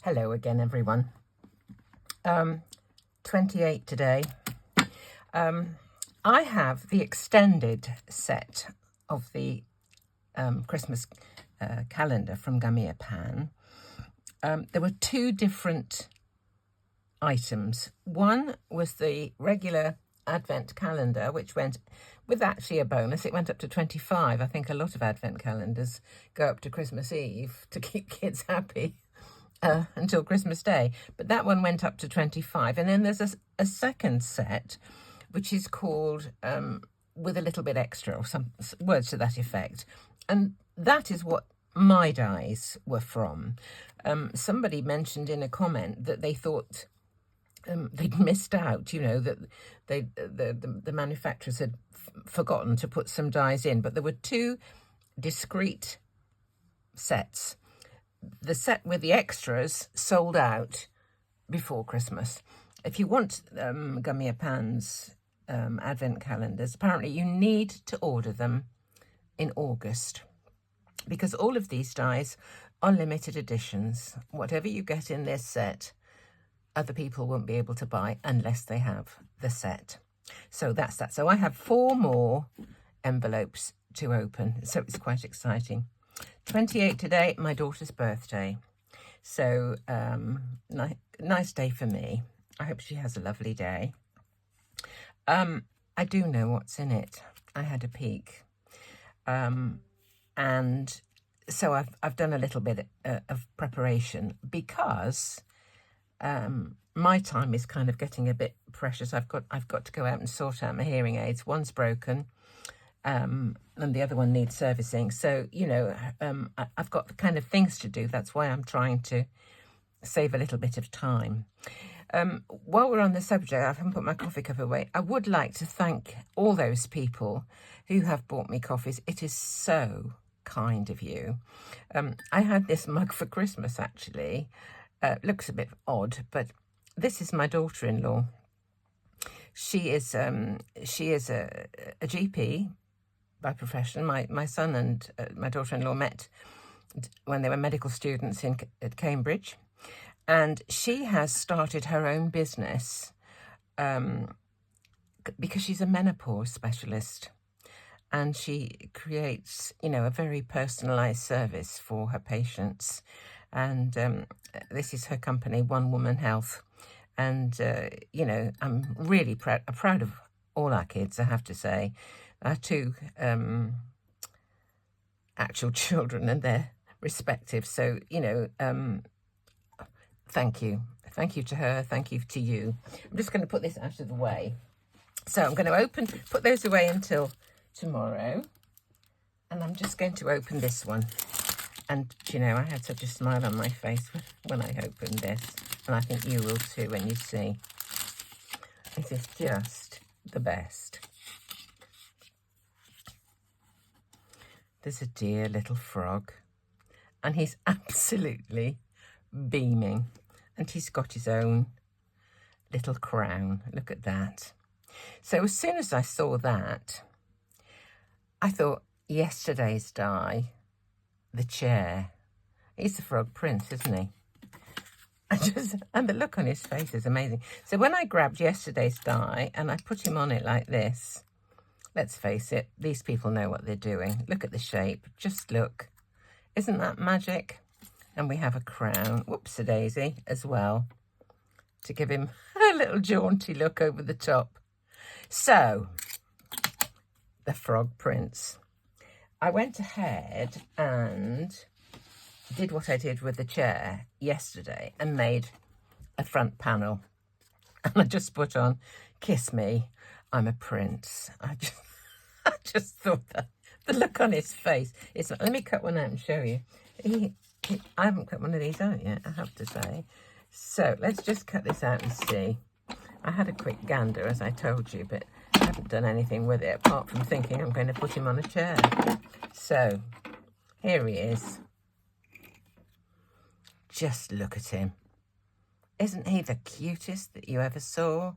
Hello again, everyone. 28 today. I have the extended set of the Christmas calendar from Gummiapan. There were two different items. One was the regular Advent calendar, which went with actually a bonus. It went up to 25. I think a lot of Advent calendars go up to Christmas Eve to keep kids happy. Until Christmas Day, but that one went up to 25. And then there's a second set, which is called With a Little Bit Extra, or some words to that effect. And that is what my dies were from. Somebody mentioned in a comment that they thought they'd missed out, that the manufacturers had forgotten to put some dies in, but there were two discrete sets. The set with the extras sold out before Christmas. If you want Gummiapan's Advent calendars, apparently you need to order them in August, because all of these dies are limited editions. Whatever you get in this set, other people won't be able to buy unless they have the set. So that's that. So I have 4 more envelopes to open, so it's quite exciting. 28 today, my daughter's birthday. So nice day for me. I hope she has a lovely day. I do know what's in it. I had a peek. And so I've done a little bit of preparation, because my time is kind of getting a bit precious. I've got to go out and sort out my hearing aids. One's broken. And the other one needs servicing. So, I've got kind of things to do. That's why I'm trying to save a little bit of time. While we're on the subject, I haven't put my coffee cup away. I would like to thank all those people who have bought me coffees. It is so kind of you. I had this mug for Christmas, actually. Looks a bit odd, but this is my daughter-in-law. She is a GP by profession. My son and my daughter-in-law met when they were medical students at Cambridge, and she has started her own business because she's a menopause specialist, and she creates, a very personalised service for her patients. And this is her company, One Woman Health. And, I'm really proud of all our kids, I have to say. Our 2 actual children and their respective. So, thank you. Thank you to her. Thank you to you. I'm just going to put this out of the way. So I'm going to put those away until tomorrow. And I'm just going to open this one. And, I had such a smile on my face when I opened this. And I think you will too when you see. It is just the best. There's a dear little frog, and he's absolutely beaming, and he's got his own little crown. Look at that. So as soon as I saw that, I thought, yesterday's die, the chair. He's the Frog Prince, isn't he? And the look on his face is amazing. So when I grabbed yesterday's die and I put him on it like this, let's face it, these people know what they're doing. Look at the shape. Just look. Isn't that magic? And we have a crown, whoops-a-daisy, as well, to give him a little jaunty look over the top. So, the Frog Prince. I went ahead and did what I did with the chair yesterday and made a front panel. And I just put on, "Kiss me, I'm a prince." I just thought that the look on his face. Let me cut one out and show you. I haven't cut one of these out yet, I have to say. So let's just cut this out and see. I had a quick gander, as I told you, but I haven't done anything with it apart from thinking I'm going to put him on a chair. So here he is. Just look at him. Isn't he the cutest that you ever saw?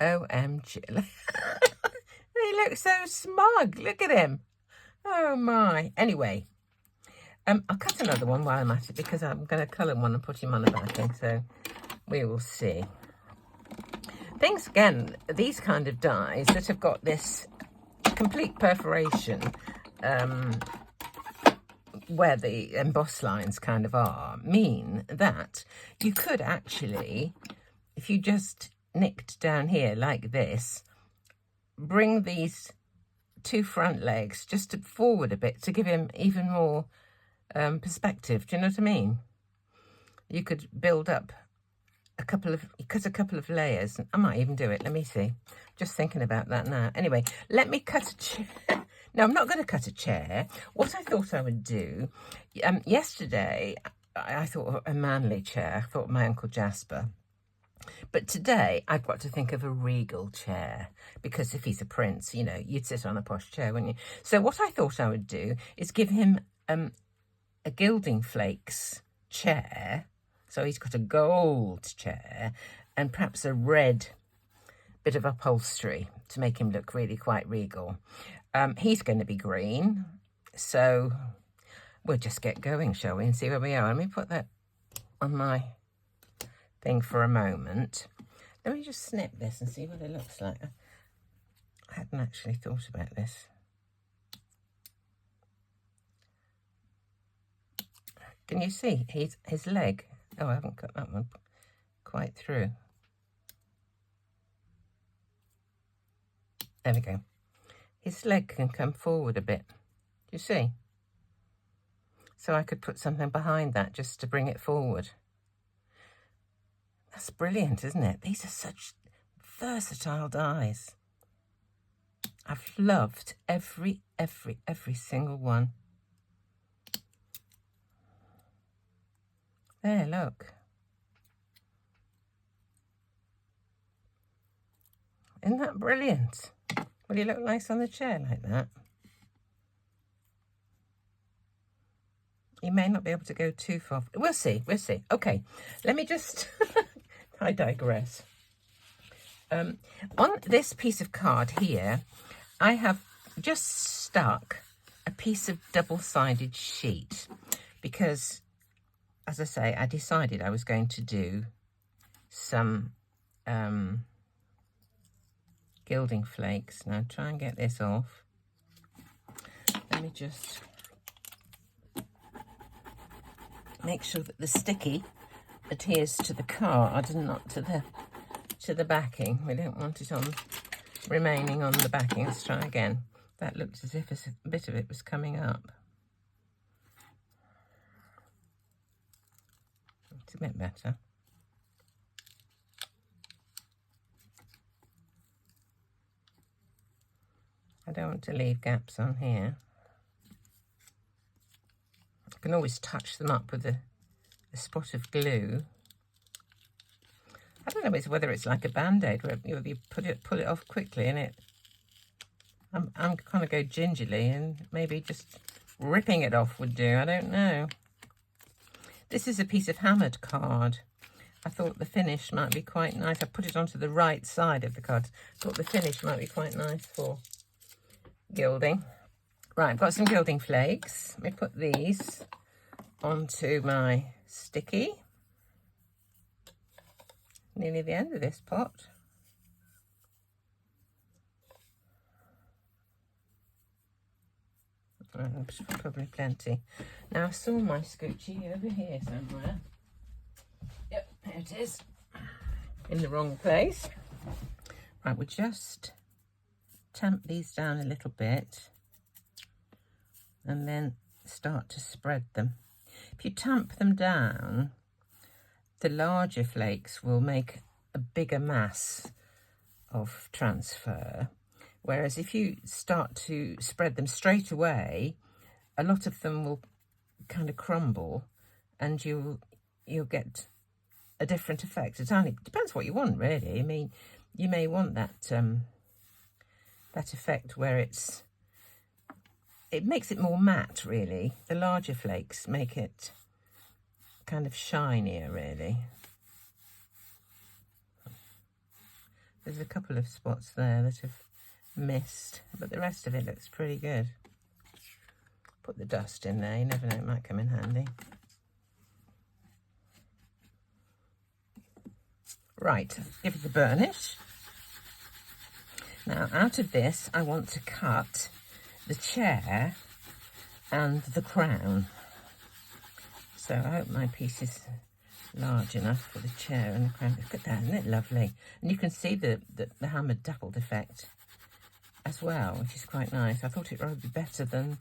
OMG. He looks so smug. Look at him. Oh, my. Anyway, I'll cut another one while I'm at it, because I'm going to colour one and put him on the backing, so we will see. Things, again, these kind of dies that have got this complete perforation where the embossed lines kind of are, mean that you could actually, if you just nicked down here like this, bring these two front legs just forward a bit to give him even more perspective. Do you know what I mean? You could build up cut a couple of layers. I might even do it. Let me see. Just thinking about that now. Anyway, let me cut a chair. No, I'm not going to cut a chair. What I thought I would do, yesterday, I thought a manly chair. I thought my Uncle Jasper. But today, I've got to think of a regal chair, because if he's a prince, you know, you'd sit on a posh chair, wouldn't you? So what I thought I would do is give him a gilding flakes chair. So he's got a gold chair and perhaps a red bit of upholstery to make him look really quite regal. He's going to be green, so we'll just get going, shall we, and see where we are. Let me put that on my thing for a moment. Let me just snip this and see what it looks like. I hadn't actually thought about this. Can you see his leg? Oh, I haven't cut that one quite through. There we go. His leg can come forward a bit. Do you see? So I could put something behind that just to bring it forward. That's brilliant, isn't it? These are such versatile dies. I've loved every single one. There, look. Isn't that brilliant? Will he look nice on the chair like that? He may not be able to go too far. We'll see, we'll see. Okay, let me just... I digress. On this piece of card here, I have just stuck a piece of double-sided sheet because, as I say, I decided I was going to do some gilding flakes. Now try and get this off. Let me just make sure that the sticky adheres to the card and not to the backing. We don't want it on remaining on the backing. Let's try again. That looked as if a bit of it was coming up. It's a bit better. I don't want to leave gaps on here. I can always touch them up with a spot of glue. I don't know whether it's like a band-aid where you pull it off quickly and I'm kind of go gingerly, and maybe just ripping it off would do. I don't know. This is a piece of hammered card. I thought the finish might be quite nice. I put it onto the right side of the card. I thought the finish might be quite nice for gilding. Right, I've got some gilding flakes. Let me put these onto my sticky. Nearly the end of this pot. Probably plenty. Now I saw my scoochie over here somewhere. Yep, there it is. In the wrong place. Right, we'll just tamp these down a little bit and then start to spread them. If you tamp them down, the larger flakes will make a bigger mass of transfer, whereas if you start to spread them straight away, a lot of them will kind of crumble and you'll get a different effect. It depends what you want, really. I mean, you may want that that effect where it makes it more matte, really. The larger flakes make it kind of shinier, really. There's a couple of spots there that have missed, but the rest of it looks pretty good. Put the dust in there, you never know, it might come in handy. Right, give it a burnish. Now, out of this, I want to cut the chair and the crown. So I hope my piece is large enough for the chair and the crown. Look at that, isn't it lovely? And you can see the hammered dappled effect as well, which is quite nice. I thought it would be better than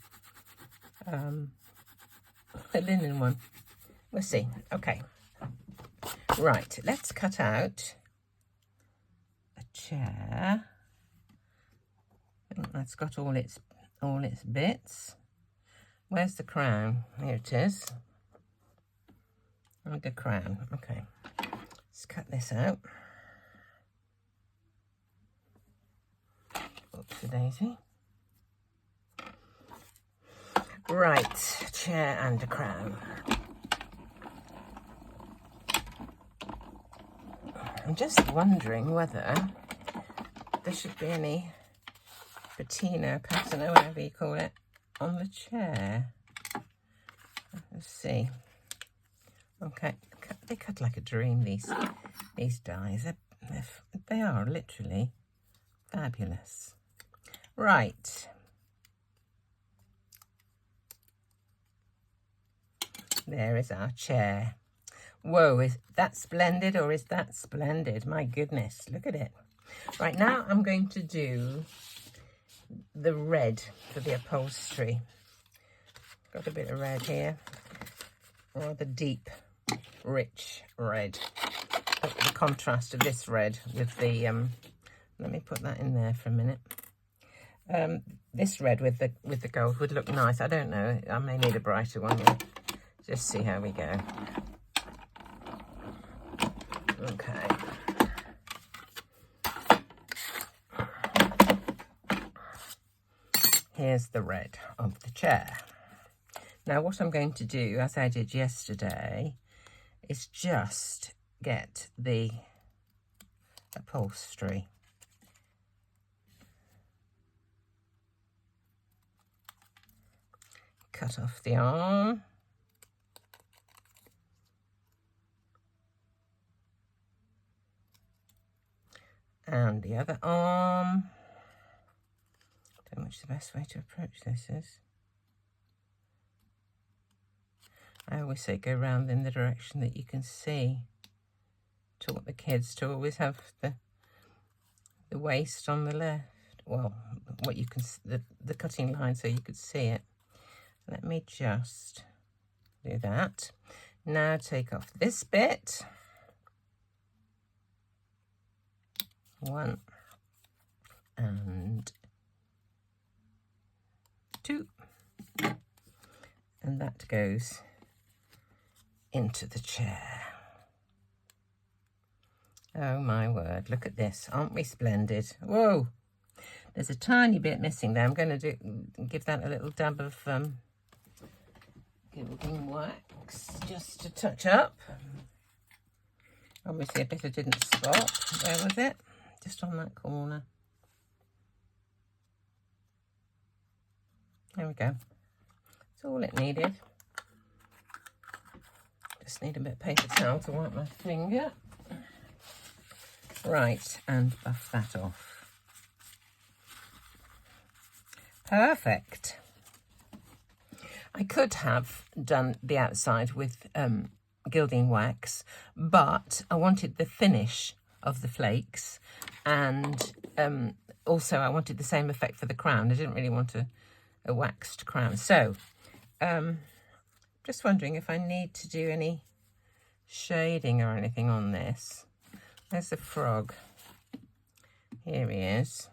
the linen one. We'll see. Okay. Right, let's cut out a chair. I think that's got all its bits. Where's the crown? Here it is. And the crown. Okay. Let's cut this out. Oopsie daisy. Right, chair and a crown. I'm just wondering whether there should be any patina pattern or whatever you call it on the chair. Let's see. Okay, they cut like a dream, these dies. They are literally fabulous. Right. There is our chair. Whoa, is that splendid or is that splendid? My goodness, look at it. Right, now I'm going to do the red for the upholstery. Got a bit of red here. Rather deep, rich red. The contrast of this red with the, let me put that in there for a minute. This red with the gold would look nice. I don't know, I may need a brighter one. We'll just see how we go. Okay. Here's the red of the chair. Now what I'm going to do, as I did yesterday, is just get the upholstery. Cut off the arm. And the other arm. Don't know which the best way to approach this is. I always say go round in the direction that you can see. Taught the kids to always have the waist on the left. Well, what you can the cutting line so you could see it. Let me just do that. Now take off this bit. 1 and 2, and that goes into the chair. Oh my word, look at this, aren't we splendid? Whoa, there's a tiny bit missing there. I'm going to give that a little dab of gilding wax just to touch up. Obviously a bit I didn't spot. Where was it? Just on that corner. There we go. That's all it needed. Just need a bit of paper towel to wipe my finger. Right, and buff that off. Perfect. I could have done the outside with gilding wax, but I wanted the finish of the flakes, and also I wanted the same effect for the crown. I didn't really want a waxed crown. So just wondering if I need to do any shading or anything on this. There's the frog. Here he is.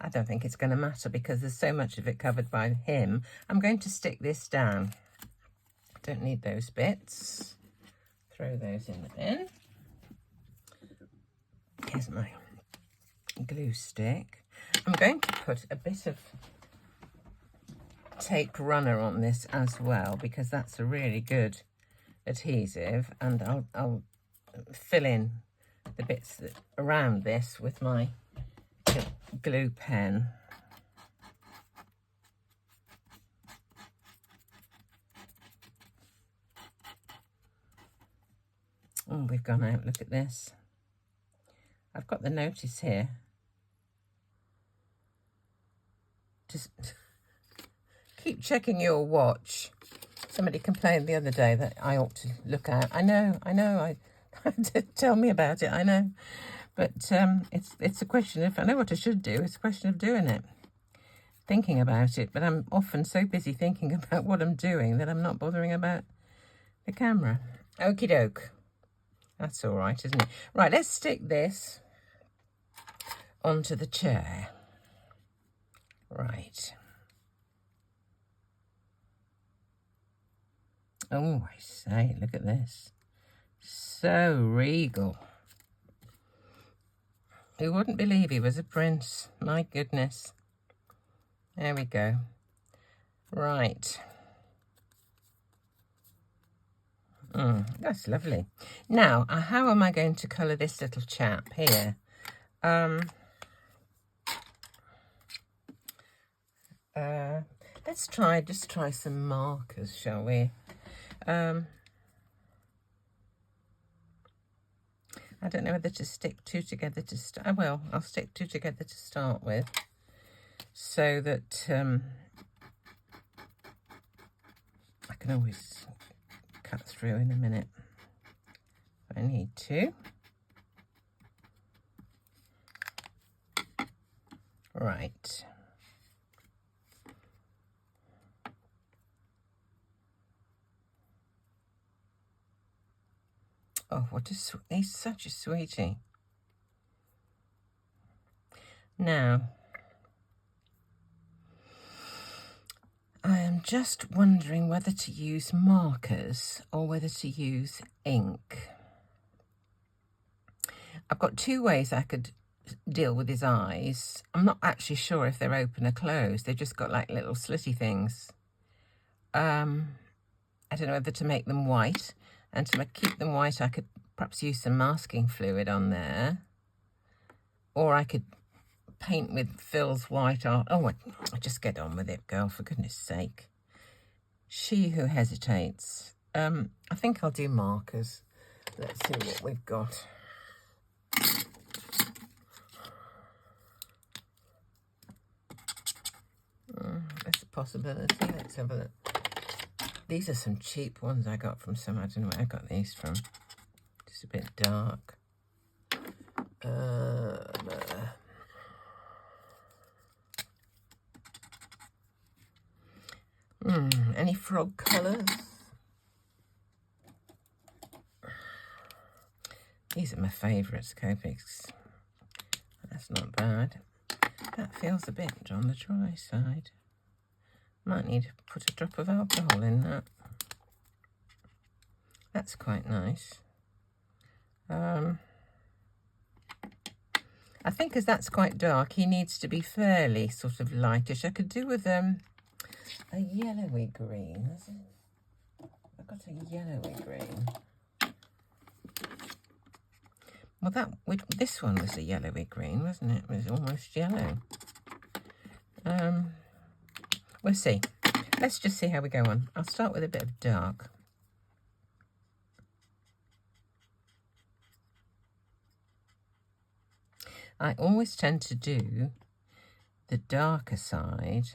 I don't think it's going to matter because there's so much of it covered by him. I'm going to stick this down. Don't need those bits. Throw those in the bin. Here's my glue stick. I'm going to put a bit of tape runner on this as well because that's a really good adhesive, and I'll fill in the bits around this with my glue pen. Oh, we've gone out. Look at this. I've got the notice here. Just keep checking your watch. Somebody complained the other day that I ought to look out. I know. Tell me about it, I know. But it's a question of, I know what I should do. It's a question of doing it. Thinking about it. But I'm often so busy thinking about what I'm doing that I'm not bothering about the camera. Okie doke. That's all right, isn't it? Right, let's stick this onto the chair. Right. Oh, I say, look at this. So regal. Who wouldn't believe he was a prince? My goodness. There we go. Right. That's lovely. Now, how am I going to colour this little chap here? Let's just try some markers, shall we? I don't know whether to stick two together to start. I'll stick two together to start with, so that I can always cut through in a minute if I need to. Right. Oh, he's such a sweetie. Now, I am just wondering whether to use markers or whether to use ink. I've got two ways I could deal with his eyes. I'm not actually sure if they're open or closed. They've just got like little slitty things. I don't know whether to make them white. And to keep them white, I could perhaps use some masking fluid on there. Or I could paint with Phil's white art. Oh, just get on with it, girl, for goodness sake. She who hesitates. I think I'll do markers. Let's see what we've got. That's a possibility. Let's have a look. These are some cheap ones I got from I don't know where I got these from. Just a bit dark. Any frog colours? These are my favourites, Copics. That's not bad. That feels a bit on the dry side. Might need to put a drop of alcohol in that. That's quite nice. I think as that's quite dark, he needs to be fairly sort of lightish. I could do with a yellowy green. I've got a yellowy green. Well, this one was a yellowy green, wasn't it? It was almost yellow. We'll see. Let's just see how we go on. I'll start with a bit of dark. I always tend to do the darker side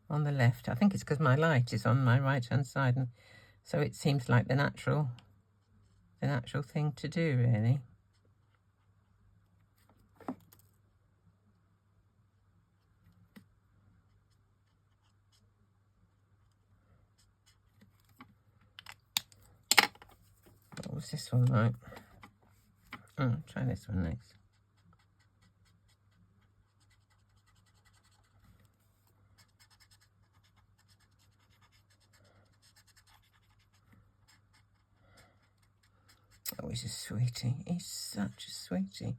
on the left. I think it's because my light is on my right-hand side, and so it seems like the natural thing to do, really. What was this one like? Try this one next. Oh, he's a sweetie. He's such a sweetie.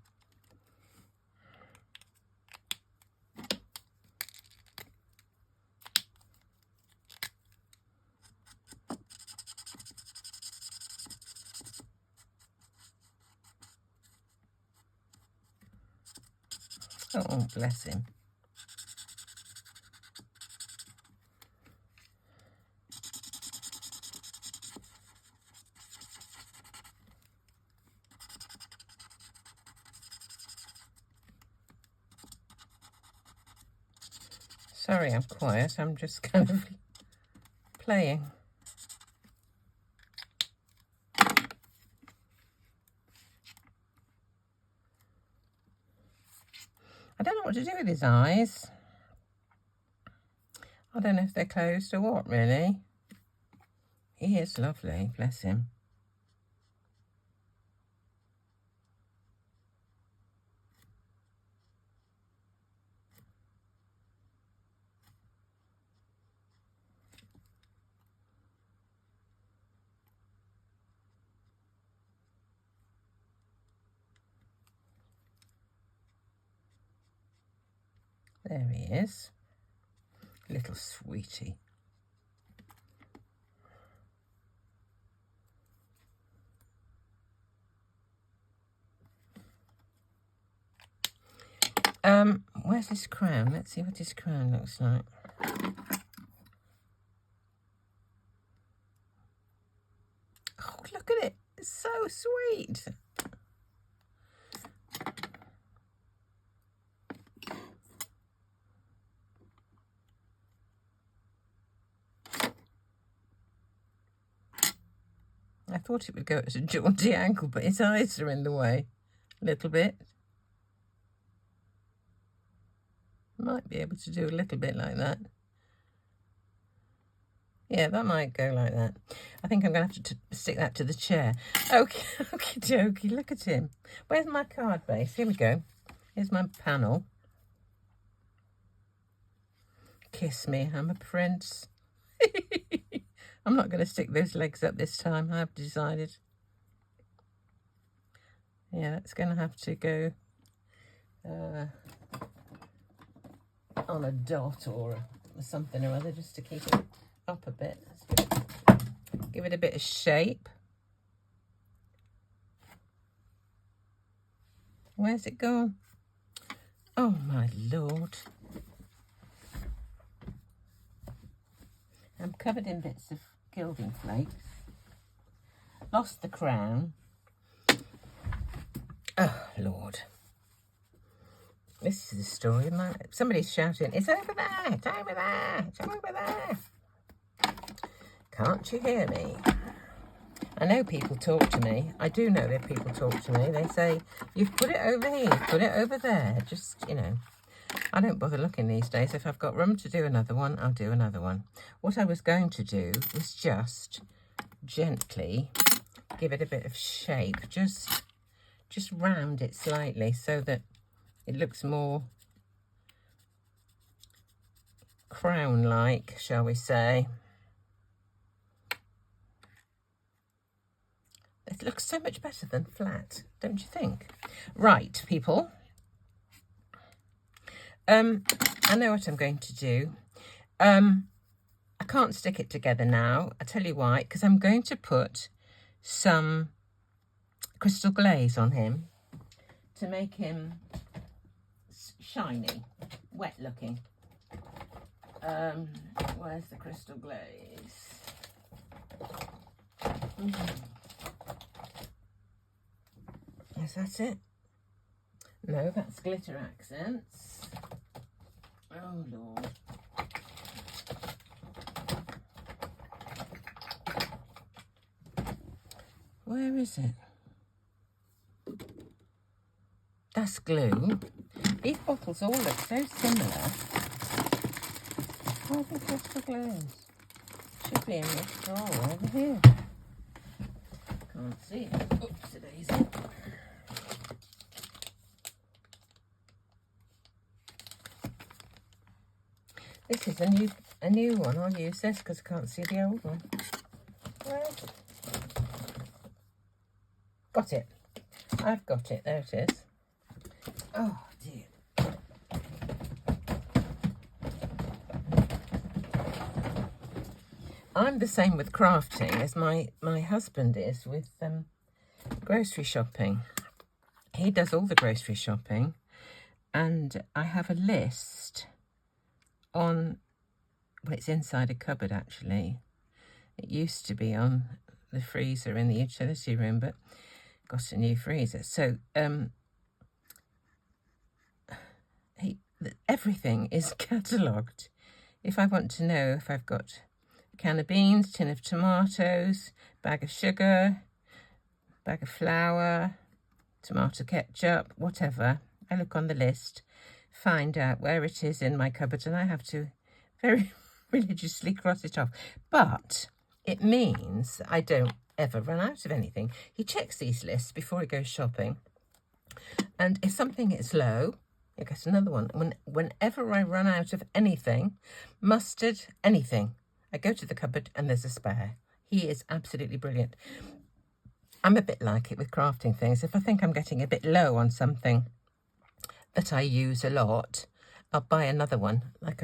Oh, bless him. Sorry I'm quiet, I'm just kind of playing. I don't know what to do with his eyes. I don't know if they're closed or what, really. He is lovely, bless him. There he is. Little sweetie. Where's his crown? Let's see what his crown looks like. Oh, look at it. It's so sweet. I thought it would go at a jaunty angle, but his eyes are in the way a little bit. Might be able to do a little bit like that. Yeah, that might go like that. I think I'm going to have to stick that to the chair. Okay, okie dokie, look at him. Where's my card base? Here we go. Here's my panel. Kiss me, I'm a prince. I'm not going to stick those legs up this time, I've decided. Yeah, it's going to have to go on a dot or something or other, just to keep it up a bit. Give it a bit of shape. Where's it gone? Oh my lord. I'm covered in bits of gilding flakes. Lost the crown. Oh lord. This is the story of my... Somebody's shouting, it's over there, it's over there, it's over there. Can't you hear me? I know people talk to me. I do know that people talk to me. They say, you've put it over here, you've put it over there. Just, you know, I don't bother looking these days. If I've got room to do another one, I'll do another one. What I was going to do was just gently give it a bit of shape. Just round it slightly so that it looks more crown-like, shall we say. It looks so much better than flat, don't you think? Right, people. I know what I'm going to do. I can't stick it together now. I'll tell you why. Because I'm going to put some crystal glaze on him to make him shiny, wet looking. Where's the crystal glaze? Is that it? No, that's glitter accents. Oh lord. Where is it? That's glue. These bottles all look so similar. Where's the crystal glaze? Should be in this drawer over here. Can't see it. Oops, daisy. This is a new one. I'll use this because I can't see the old one. Where is it? Got it. I've got it. There it is. Oh dear. I'm the same with crafting as my husband is with grocery shopping. He does all the grocery shopping, and I have a list on, well, it's inside a cupboard actually. It used to be on the freezer in the utility room, but got a new freezer. So everything is catalogued if I want to know if I've got a can of beans, tin of tomatoes, bag of sugar, bag of flour, tomato ketchup, whatever, I look on the list, find out where it is in my cupboard, and I have to very religiously cross it off. But it means that I don't ever run out of anything. He checks these lists before he goes shopping, and if something is low, I get another one. Whenever I run out of anything, mustard, anything, I go to the cupboard and there's a spare. He is absolutely brilliant. I'm a bit like it with crafting things. If I think I'm getting a bit low on something that I use a lot, I'll buy another one. Like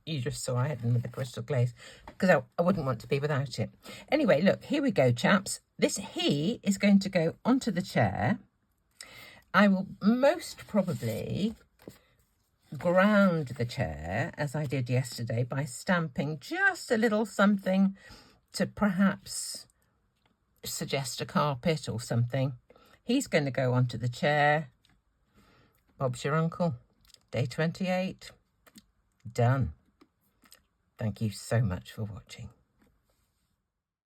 you just saw I had them with the crystal glaze, because I wouldn't want to be without it. Anyway, look, here we go, chaps. He is going to go onto the chair. I will most probably ground the chair, as I did yesterday, by stamping just a little something to perhaps suggest a carpet or something. He's going to go onto the chair. Bob's your uncle. Day 28. Done. Thank you so much for watching.